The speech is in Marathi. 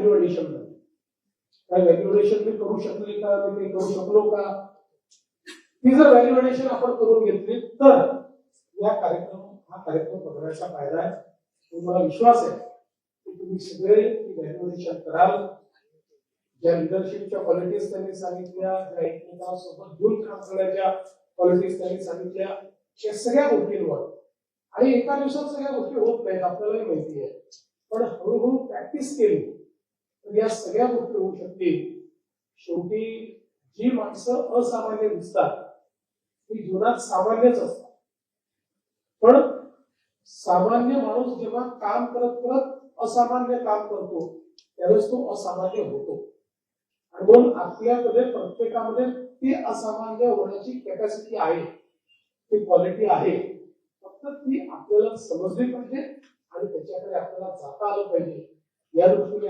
व्हॅल्यू एडिशन झाली. काय व्हॅल्यू एडिशन मी करू शकले का, मी काही करू शकलो का, ती जर व्हॅल्यू एडिशन आपण करून घेतली तर हा कार्यक्रम बघण्याचा फायदा आहे. मला विश्वास आहे की तुम्ही सगळे व्हॅल्यू एडिशन कराल. ज्या लिडरशिपच्या क्वालिटीज त्यांनी सांगितल्या, ज्या एकमेकांसोबत घेऊन काम करण्याच्या क्वालिटीज त्यांनी सांगितल्या, या सगळ्या गोष्टींवर, आणि एका दिवसात सगळ्या गोष्टी होत नाहीत आपल्यालाही माहिती आहे, पण हळूहळू प्रॅक्टिस केली तर या सगळ्या गोष्टी होऊ शकतील. शेवटी जी माणसं असामान्य दिसतात ती जीवनात सामान्यच असतात, पण सामान्य माणूस जेव्हा काम करत करत असामान्य काम करतो त्यावेळेस तो असामान्य होतो. आणि म्हणून आपल्याकडे प्रत्येकामध्ये ती असामान्य होण्याची कॅपॅसिटी आहे, ती क्वालिटी आहे. फक्त ती आपल्याला समजली पाहिजे आणि त्याच्याकडे आपल्याला जाता आलं पाहिजे. या दृष्टीने